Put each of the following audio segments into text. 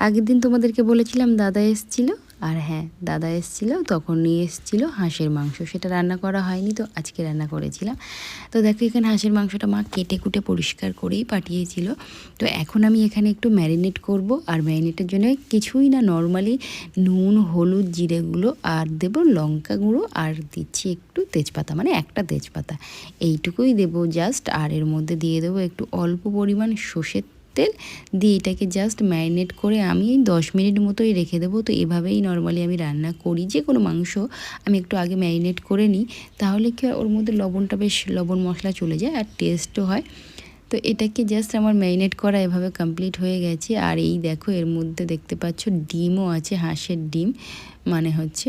আগের দিন তোমাদেরকে বলেছিলাম দাদা এসেছিলো, আর হ্যাঁ দাদা এসেছিলো তখন নিয়ে এসেছিলো হাঁসের মাংস, সেটা রান্না করা হয়নি, তো আজকে রান্না করেছিলাম। তো দেখো এখানে হাঁসের মাংসটা মা কেটে কুটে পরিষ্কার করেই পাঠিয়েছিল। তো এখন আমি এখানে একটু ম্যারিনেট করব, আর ম্যারিনেটের জন্য কিছুই না, নর্মালি নুন হলুদ জিরেগুলো আর দেব লঙ্কা গুঁড়ো, আর দিচ্ছি একটু তেজপাতা, মানে একটা তেজপাতা, এইটুকুই দেবো জাস্ট। আর এর মধ্যে দিয়ে দেবো একটু অল্প পরিমাণ সর্ষের তেল, দিয়ে এটাকে জাস্ট ম্যারিনেট করে আমি 10 মিনিট মতোই রেখে দেবো। তো এভাবেই নর্মালি আমি রান্না করি, যে কোনো মাংস আমি একটু আগে ম্যারিনেট করে নিই, তাহলে কি হয় ওর মধ্যে লবণটা বেশ লবণ মশলা চলে যায় আর টেস্টও হয়। তো এটাকে জাস্ট আমার ম্যারিনেট করা এভাবে কমপ্লিট হয়ে গেছে। আর এই দেখো এর মধ্যে দেখতে পাচ্ছ ডিমও আছে, হাঁসের ডিম, মানে হচ্ছে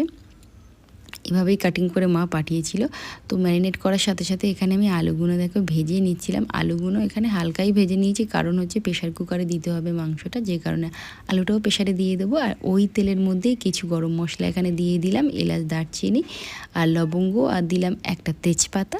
এভাবেই কাটিং করে মা পাঠিয়েছিল। তো ম্যারিনেট করার সাথে সাথে এখানে আমি আলুগুলো দেখো ভেজে নিচ্ছিলাম। আলুগুলো এখানে হালকাই ভেজে নিয়েছি, কারণ হচ্ছে প্রেশার কুকারে দিতে হবে মাংসটা, যে কারণে আলুটাও প্রেশারে দিয়ে দেবো। আর ওই তেলের মধ্যেই কিছু গরম মশলা এখানে দিয়ে দিলাম, এলাচ দারচিনি আর লবঙ্গ, আর দিলাম একটা তেজপাতা।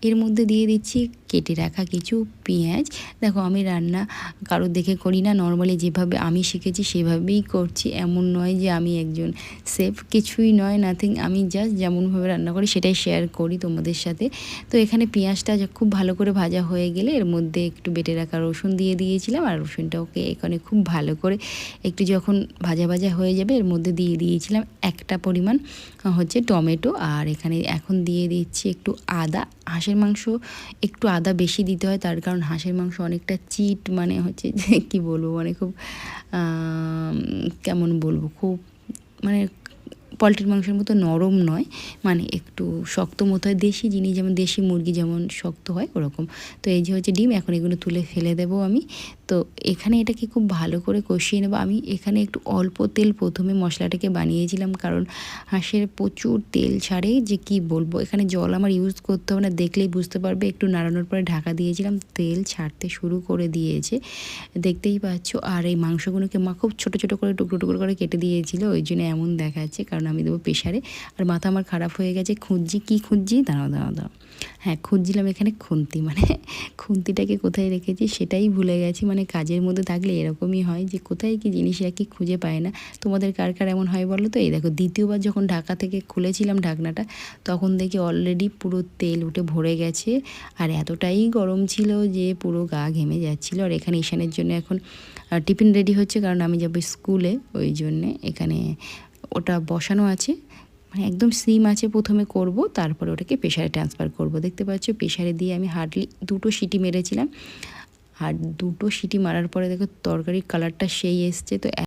এর মধ্যে দিয়ে দিচ্ছি কেটে রাখা কিছু পেঁয়াজ। দেখো আমি রান্না কারোর দেখে করি না, নর্মালি যেভাবে আমি শিখেছি সেভাবেই করছি, এমন নয় যে আমি একজন শেফ, কিছুই নয়, নাথিং। আমি জাস্ট যেমনভাবে রান্না করি সেটাই শেয়ার করি তোমাদের সাথে। তো এখানে পেঁয়াজটা খুব ভালো করে ভাজা হয়ে গেলে এর মধ্যে একটু বেটে রাখা রসুন দিয়ে দিয়েছিলাম, আর রসুনটা ওকে এখানে খুব ভালো করে একটু যখন ভাজা ভাজা হয়ে যাবে এর মধ্যে দিয়ে দিয়েছিলাম একটা পরিমাণ হচ্ছে টমেটো। আর এখানে এখন দিয়ে দিচ্ছি একটু আদা। হাঁসের মাংস একটু আদা বেশি দিতে হয়, তার কারণ হাঁসের মাংস অনেকটা চিট, মানে হচ্ছে যে কী বলবো, মানে খুব কেমন বলবো, খুব মানে পোলট্রির মাংসের মতো নরম নয়, মানে একটু শক্ত মতো হয়, দেশি জিনিস যেমন দেশি মুরগি যেমন শক্ত হয় ওরকম। তো এই যে হচ্ছে ডিম, এখন এগুলো তুলে ফেলে দেবো আমি। তো এখানে এটাকে খুব ভালো করে কষিয়ে নেবো। আমি এখানে একটু অল্প তেল প্রথমে মশলাটাকে বানিয়েছিলাম, কারণ হাঁসের প্রচুর তেল ছাড়ে, যে কি বলবো, এখানে জল আমার ইউজ করতে হবে না, দেখলেই বুঝতে পারবে। একটু নাড়ানোর পরে ঢাকা দিয়েছিলাম, তেল ছাড়তে শুরু করে দিয়েছে, দেখতেই পাচ্ছ। আর এই মাংসগুলোকে মা খুব ছোটো ছোটো করে টুকরো টুকরো করে কেটে দিয়েছিল, ওই জন্য এমন দেখাচ্ছে, কারণ আমি দেবো প্রেশারে। আর মাথা আমার খারাপ হয়ে গেছে, খুঁজছি কী খুঁজছি, দাঁড়াও দাঁড়াও দাঁড়াও, হ্যাঁ খুঁজছিলাম এখানে খুন্তি, মানে খুন্তিটাকে কোথায় রেখেছি সেটাই ভুলে গেছি। মানে কাজের মধ্যে থাকলে এরকমই হয়, যে কোথায় কি জিনিস একই খুঁজে পায় না। তোমাদের কার কার এমন হয় বলো তো। এই দেখো দ্বিতীয়বার যখন ঢাকা থেকে খুলেছিলাম ঢাকনাটা, তখন দেখি অলরেডি পুরো তেল উঠে ভরে গেছে, আর এতটাই গরম ছিল যে পুরো গা ঘেমে যাচ্ছিলো। আর এখানে ঈশানের জন্য এখন টিফিন রেডি হচ্ছে, কারণ আমি যাবো স্কুলে, ওই জন্যে এখানে ওটা বসানো আছে, মানে একদম সিম আছে, প্রথমে করব, তারপরে ওটাকে প্রেশারে ট্রান্সফার করব। দেখতে পাচ্ছ প্রেশারে দিয়ে আমি হার্ডলি 2টো সিটি মেরেছিলাম, আর 2টো সিটি মারার পরে দেখো তরকারির কালারটা সেই এসছে। তো